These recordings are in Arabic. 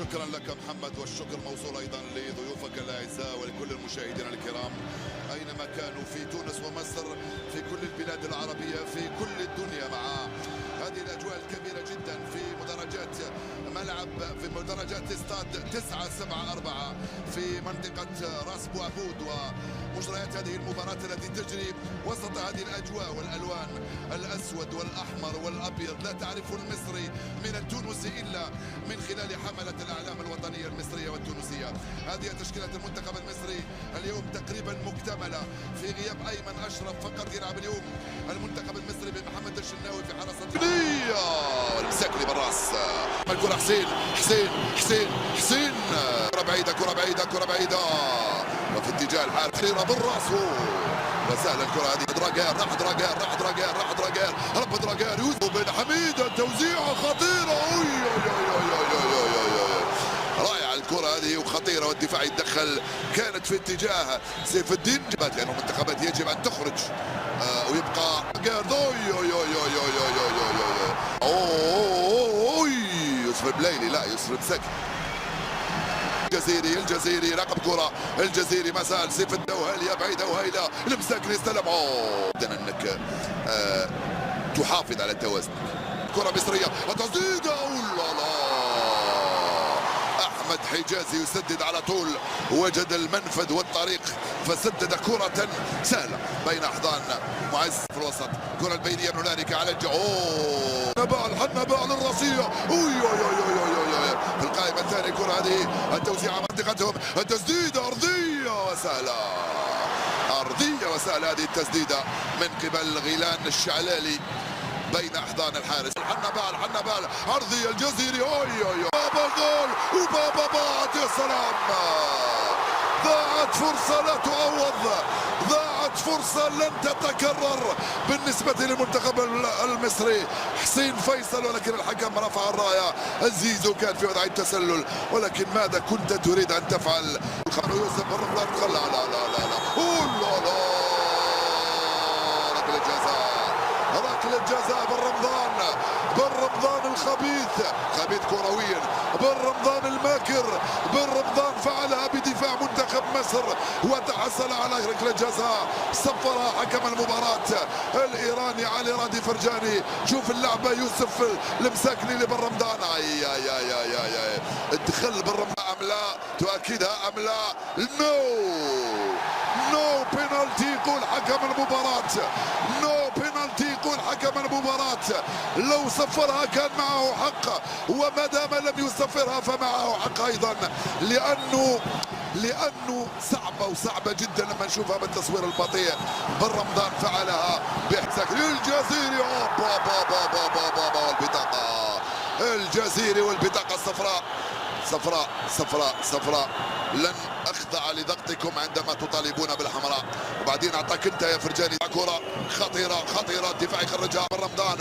شكرا لك محمد، والشكر موصول ايضا لضيوفك الاعزاء ولكل المشاهدين الكرام اينما كانوا في تونس ومصر، في كل البلاد العربيه، في كل الدنيا، مع هذه الاجواء الكبيره جدا في مدرجات ملعب، في مدرجات استاد 974 في منطقه راس بوعبود، ومجريات هذه المباراه التي تجري وسط هذه الاجواء والالوان الاسود والاحمر والابيض. لا تعرف المصري من التونسي الا من خلال حمله الاعلام الوطنيه المصريه والتونسيه. هذه تشكيله المنتخب المصري اليوم تقريبا مكتمله، في غياب ايمن اشرف فقط يلعب اليوم المنتخب المصري بمحمد الشناوي في حراسه المساكلي بالراس. الكره حسين كره بعيده كره بعيده وفي اتجاه الحارس خطيره بالراس وسهله الكره هذه. راح دراجير رب دراجير يوسف بن حميد، التوزيعه خطيره رائعه الكره هذه وخطيره، والدفاع يتدخل. كانت في اتجاه سيف الدين، لانه المنتخبات يجب ان تخرج ويبقى يوسف بلايلي، لا يوسف مسك. الجزيري رقم كرة الجزيري، ما زال سيف الدوهالية بعيدة وهيلة المساكني استلم. انك تحافظ على التوازن. كرة مصرية وتسديدة، احمد حجازي يسدد على طول، وجد المنفذ والطريق فسدد كرة سهلة بين احضان معز في الوسط. كرة البينية من هنالك على حنبال الراسية في القائمة الثانية. كرة هذه التوزيع منطقتهم، التسديدة أرضية وسهلة هذه التسديدة من قبل غيلان الشعلالي بين احضان الحارس. حنبال عرضية الجزيري بابا جول وبابا بعد. يا سلام، ضاعت فرصة لا تعوض، ضاعت فرصة لن تتكرر بالنسبة للمنتخب المصري. حسين فيصل، ولكن الحكم رفع الراية. الزيزو كان في وضع التسلل، ولكن ماذا كنت تريد أن تفعل؟ يوسف بن رمضان لا ركلة جزاء بن رمضان خبيث كرويا، بن رمضان الماكر، بن رمضان فعلها بدفاع منتخب مصر وتحصل على ركلة جزاء صفرها حكم المباراة الإيراني علي رادي فرجاني. شوف اللعبة يوسف المساكني لبن رمضان، الدخل بن رمضان أم لا؟ تؤكدها أم لا؟ نو بينالتي يقول حكم المباراة، نو بينالتي يقول حكم المباراة. لو صفرها كان معه حق، وما دام لم يصفرها فمعه حق أيضا، لأنه صعبة جدا لما نشوفها بالتصوير البطيء. بن رمضان فعلها باحتكاك للجزيري والبطاقة الجزيري والبطاقة الصفراء. صفراء لن اخضع لضغطكم عندما تطالبون بالحمراء. وبعدين اعطاك انت يا فرجاني كرة خطيرة الدفاع يخرجها بن رمضان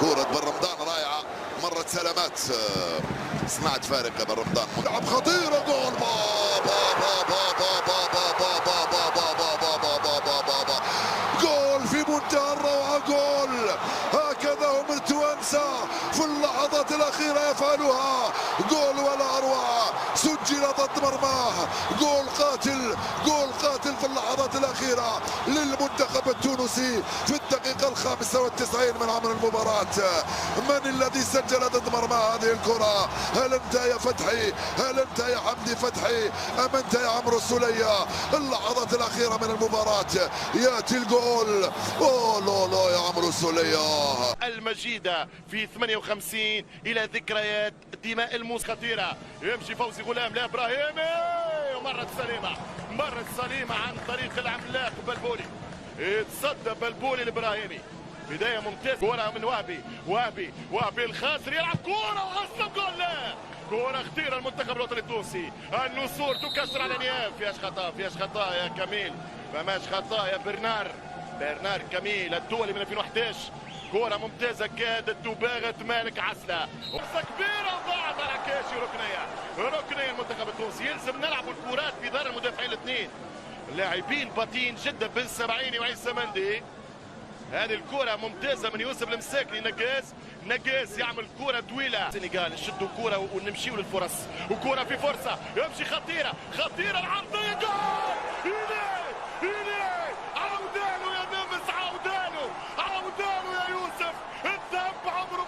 كرة بن رمضان رائعة، مرت سلامات، صنعت فارق بن رمضان. لعب خطيرة، جول جول في منتهى الروعة، جول هكذا هم التوانسة في اللحظات الأخيرة يفعلها، جول ولا أروع، سجل ضد مرماه، جول قاتل في اللحظات الأخيرة للمنتخب التونسي في الدقيقة 95 من عمر المباراة. من الذي سجل ضد مرماه هذه الكرة؟ هل أنت يا فتحي؟ هل أنت يا حمدي فتحي؟ أم أنت يا عمرو السولية؟ اللحظات الأخيرة من المباراة يأتي الجول. لا يا عمرو السولية المجيدة في 58 إلى ذكريات دماء الموس خطيرة. يمشي فوزي غلام لإبراهيمي ومرت سليمة عن طريق العملاق بلبولي. يتصدى بلبولي الإبراهيمي، بداية ممتازة. كرة من وهبي الخاسر يلعب كرة وغصب جول. لا، كرة خطيرة المنتخب الوطني التونسي. النسور تكسر على نياف. فيهاش خطأ يا كميل، فماش خطأ يا برنار كميل الدولي من 2011. كرة ممتازة كادت تباغت مالك عسلة، فرصة كبيرة وضاعت على كاشي. ركنية المنتخب التونسي. يلزم نلعب الكرات في دار المدافعين الاثنين، لاعبين بطين جدا بن سبعيني وعيسى مندي. هذه الكرة ممتازة من يوسف المساكني. نقاز يعمل كرة طويلة. السنغال نشدوا كرة ونمشيوا للفرص، وكرة في فرصة يمشي خطيرة العرضية، جول! إليه عودانه يا نمس، عودانه يا يوسف. الذهب عمره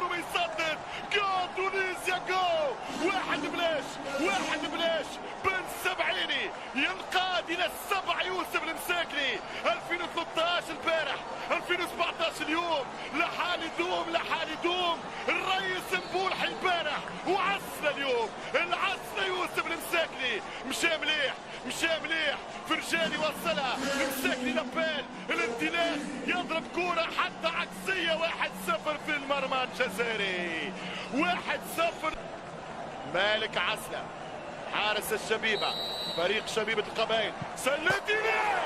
ما يسدد، جول تونسيا، جول! واحد بلاش بن سبعيني ينقاد الى السبع. يوسف المساكني 2013 البارح، 2017 اليوم، لحال يدوم الرئيس مبولحي البارح وعسنا اليوم، يوسف المساكني مشى مليح فرجاني وصلها المساكني لبال الانطلاق، يضرب كرة حتى عكسية. 1-0 في المرمى الجزائري، 1-0. مالك عسلة حارس الشبيبة، فريق شبيبة القبائل، سلت إليه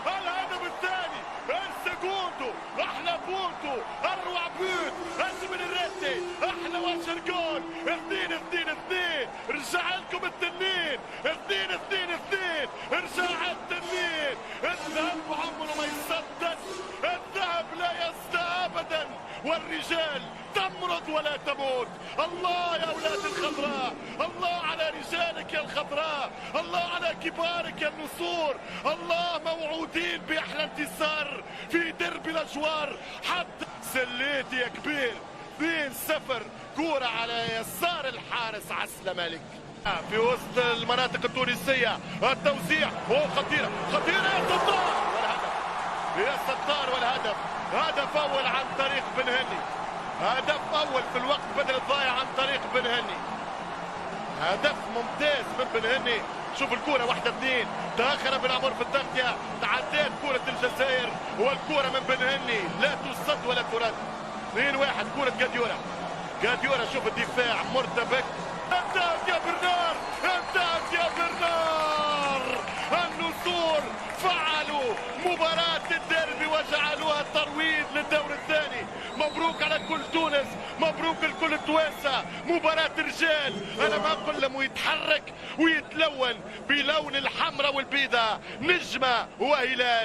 الهدف الثاني، السكوندو، احلى بونتو، اروع بيوت، اجمل الرتي، احلى وجه جول. 2-2-2، رجع لكم التنين، 2-2-2، رجع التنين. الذهب عمره ما يسدد، الذهب لا يزدى ابدا، والرجال تمرض ولا تموت. الله يا اولاد الخضراء، الله على رجالك يا الخضراء، الله على كبارك يا النسور، الله موعودين باحلى انتصار في درب الاجوار. حتى سليتي يا كبير. 2-0، كرة على يسار الحارس عسلة مالك في وسط المناطق التونسية. التوزيع خطيرة يا ستار، والهدف هدف اول عن طريق بن هني، هدف اول في الوقت بدل الضايع عن طريق بن هني، هدف ممتاز من بن هني. شوف الكرة 1-2، تأخر بالعمر في التغطية، تعدات كرة الجزائر والكرة من بن هني لا تصد ولا ترد. 2-1، كرة جاديورا، شوف الدفاع مرتبك. انتهت يا برنار، النسور فعلوا مباراة الديربي وجعلوها ترويج للدور الثاني. مبروك على كل تونس، مبروك لكل التوانسة، مباراة رجال. انا ما اقول لهم يتحرك ويتلون بلون الحمراء والبيضاء، نجمة وهلال.